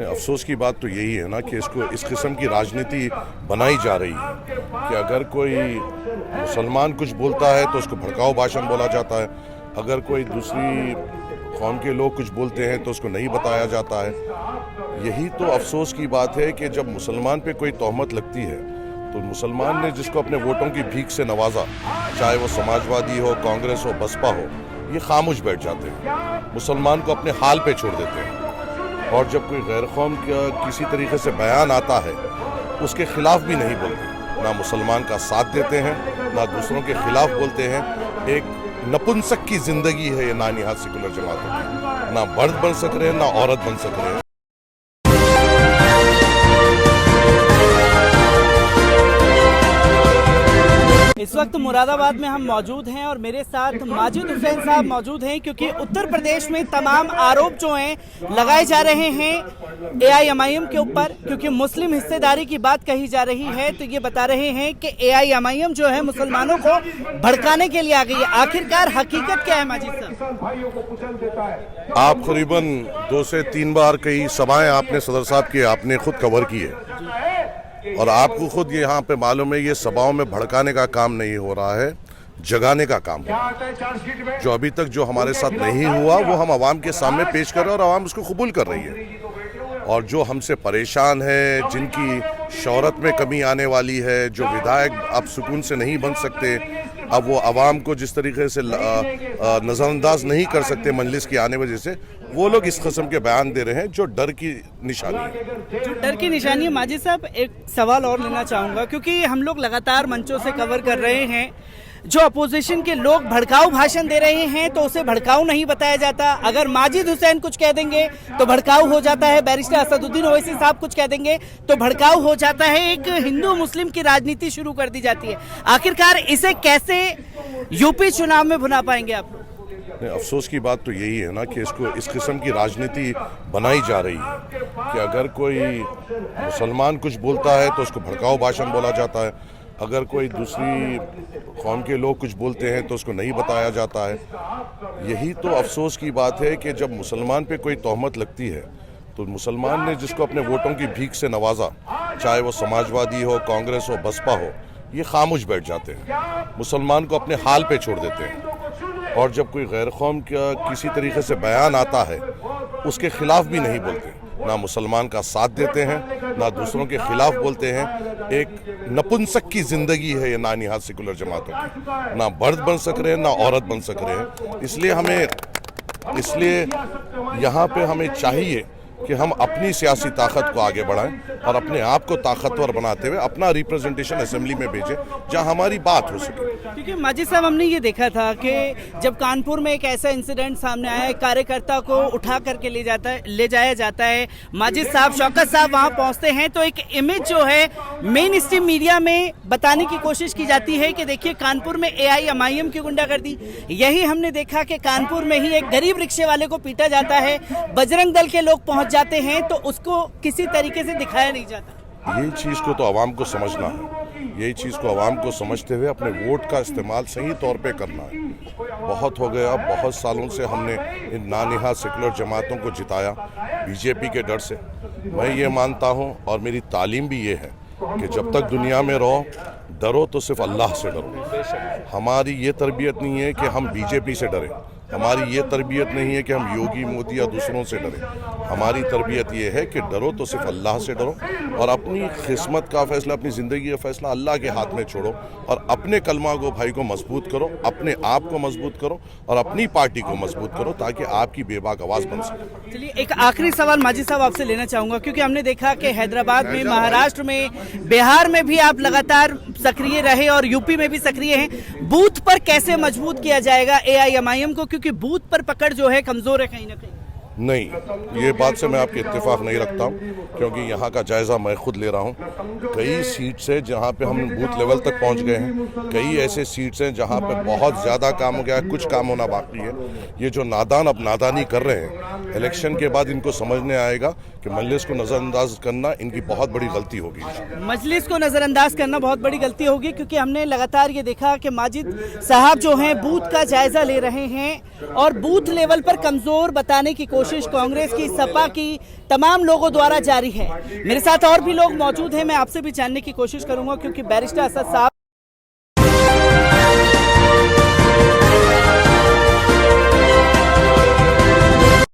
अफसोस की बात तो यही है ना कि इसको इस किस्म की राजनीति बनाई जा रही है कि अगर कोई मुसलमान कुछ बोलता है तो उसको भड़काऊ भाषण बोला जाता है, अगर कोई दूसरी कौम के लोग कुछ बोलते हैं तो उसको नहीं बताया जाता है। यही तो अफसोस की बात है कि जब मुसलमान पे कोई तोहमत लगती है तो मुसलमान ने जिसको अपने वोटों की भीख से नवाजा, चाहे वो समाजवादी हो, कांग्रेस हो, बसपा हो, ये खामोश बैठ जाते हैं, मुसलमान को अपने हाल पे छोड़ देते हैं। और जब कोई गैर कौम का किसी तरीके से बयान आता है उसके खिलाफ भी नहीं बोलते, ना मुसलमान का साथ देते हैं, ना दूसरों के खिलाफ बोलते हैं। एक नपुंसक की जिंदगी है ये नानिहाद सेकुलर जमातों की, ना मर्द बन सक रहे हैं, ना औरत बन सक रहे हैं। इस वक्त मुरादाबाद में हम मौजूद हैं और मेरे साथ माजिद हुसैन साहब मौजूद हैं, क्योंकि उत्तर प्रदेश में तमाम आरोप जो हैं लगाए जा रहे हैं AIMIM के ऊपर, क्योंकि मुस्लिम हिस्सेदारी की बात कही जा रही है। तो ये बता रहे हैं कि AIMIM जो है मुसलमानों को भड़काने के लिए आ गई है। आखिरकार हकीकत क्या है माजिद साहब? आप करीबन 2 से 3 बार कई सभाएं आपने सदर साहब की आपने खुद कवर की है और आपको खुद यहाँ पे मालूम है ये सभाओं में भड़काने का काम नहीं हो रहा है, जगाने का काम है। जो अभी तक जो हमारे साथ नहीं हुआ वो हम आवाम के सामने पेश कर रहे हैं और आवाम उसको कबूल कर रही है। और जो हमसे परेशान है, जिनकी शोहरत में कमी आने वाली है, जो विधायक अब सुकून से नहीं बन सकते, अब वो आवाम को जिस तरीके से नज़रअंदाज नहीं कर सकते मजलिस की आने वजह से, वो लोग इस किस्म के बयान दे रहे हैं जो डर की निशानी है। जो डर की निशानी है माजिद साहब, एक सवाल और लेना चाहूँगा, क्योंकि हम लोग लगातार मंचों से कवर कर रहे हैं, जो अपोजिशन के लोग भड़काऊ भाषण दे रहे हैं तो उसे भड़काऊ नहीं बताया जाता। अगर माजिद हुसैन कुछ कह देंगे तो भड़काऊ हो जाता है, बैरिस्टर असदुद्दीन ओवैसी साहब कुछ कह देंगे तो भड़काऊ हो जाता है। एक हिंदू मुस्लिम की राजनीति शुरू कर दी जाती है। आखिरकार इसे कैसे यूपी चुनाव में भुना पाएंगे आप? अफसोस की बात तो यही है ना कि इसको इस किस्म की राजनीति बनाई जा रही है कि अगर कोई मुसलमान कुछ बोलता है तो उसको भड़काऊ भाषण बोला जाता है, अगर कोई दूसरी कौम के लोग कुछ बोलते हैं तो उसको नहीं बताया जाता है। यही तो अफसोस की बात है कि जब मुसलमान पे कोई तोहमत लगती है तो मुसलमान ने जिसको अपने वोटों की भीख से नवाजा, चाहे वो समाजवादी हो, कांग्रेस हो, बसपा हो, ये खामोश बैठ जाते हैं, मुसलमान को अपने हाल पे छोड़ देते हैं। और जब कोई गैर कौम का किसी तरीके से बयान आता है उसके खिलाफ भी नहीं बोलते, ना मुसलमान का साथ देते हैं, ना दूसरों के खिलाफ बोलते हैं। एक नपुंसक की जिंदगी है ये नानिहाद सेकुलर जमातों की, ना मर्द बन सक रहे हैं, ना औरत बन सक रहे हैं। इसलिए यहाँ पे हमें चाहिए कि हम अपनी सियासी ताकत को आगे बढ़ाएं और अपने आप को ताकतवर बनाते हुए अपना रिप्रेजेंटेशन असेंबली में भेजें जहां हमारी बात हो सके। क्योंकि माजिद साहब, हमने ये देखा था कि जब कानपुर में एक ऐसा इंसिडेंट सामने आया, एक कार्यकर्ता को उठा करके ले जाया जाता है, माजिद साहब, शौकत साहब वहां पहुंचते हैं तो एक इमेज जो है मेन स्ट्रीम मीडिया में बताने की कोशिश की जाती है कि देखिए कानपुर में AIMIM की गुंडागर्दी। यही हमने देखा कि कानपुर में ही एक गरीब रिक्शे वाले को पीटा जाता है, बजरंग दल के लोग पहुंच जाते हैं तो उसको किसी तरीके से दिखाया नहीं जाता। यही चीज़ को तो आवाम को समझना है, यही चीज़ को आवाम को समझते हुए अपने वोट का इस्तेमाल सही तौर पे करना है। बहुत हो गया, बहुत सालों से हमने इन नानिहाद सेकुलर जमातों को जिताया बीजेपी के डर से। मैं ये मानता हूँ और मेरी तालीम भी ये है कि जब तक दुनिया में रहो, डरो तो सिर्फ अल्लाह से डरो। हमारी ये तरबियत नहीं है कि हम बीजेपी से डरें, हमारी ये तरबियत नहीं है कि हम योगी, मोदी या दूसरों से डरें। हमारी तरबियत ये है कि डरो तो सिर्फ अल्लाह से डरो और अपनी किस्मत का फैसला, अपनी ज़िंदगी का फैसला अल्लाह के हाथ में छोड़ो और अपने कलमा को भाई को मजबूत करो, अपने आप को मजबूत करो और अपनी पार्टी को मजबूत करो ताकि आपकी बेबाक आवाज़ बन सके। चलिए, एक आखिरी सवाल माजिद साहब आपसे लेना चाहूँगा, क्योंकि हमने देखा कि हैदराबाद में, महाराष्ट्र में, बिहार में भी आप लगातार सक्रिय रहे और यूपी में भी सक्रिय हैं। बूथ पर कैसे मजबूत किया जाएगा AIMIM को, क्योंकि बूथ पर पकड़ जो है कमजोर है कहीं ना कहीं? नहीं, ये बात से मैं आपके इत्तेफाक नहीं रखता हूँ, क्योंकि यहाँ का जायज़ा मैं खुद ले रहा हूँ। कई सीट्स हैं जहाँ पे हम बूथ लेवल तक पहुँच गए हैं, कई ऐसे सीट्स हैं जहाँ पे बहुत ज़्यादा काम हो गया है, कुछ काम होना बाकी है। ये जो नादान अब नादानी कर रहे हैं, इलेक्शन के बाद इनको समझने आएगा कि मजलिस को नज़रअंदाज करना इनकी बहुत बड़ी गलती होगी। मजलिस को नज़रअंदाज करना बहुत बड़ी गलती होगी, क्योंकि हमने लगातार ये देखा कि माजिद साहब जो हैं बूथ का जायज़ा ले रहे हैं और बूथ लेवल पर कमज़ोर बताने की कोशिश कोशिश कांग्रेस की, सपा की, तमाम लोगों द्वारा जारी है। मेरे साथ और भी लोग मौजूद हैं, मैं आपसे भी जानने की कोशिश करूंगा, क्योंकि बैरिस्टर असद साहब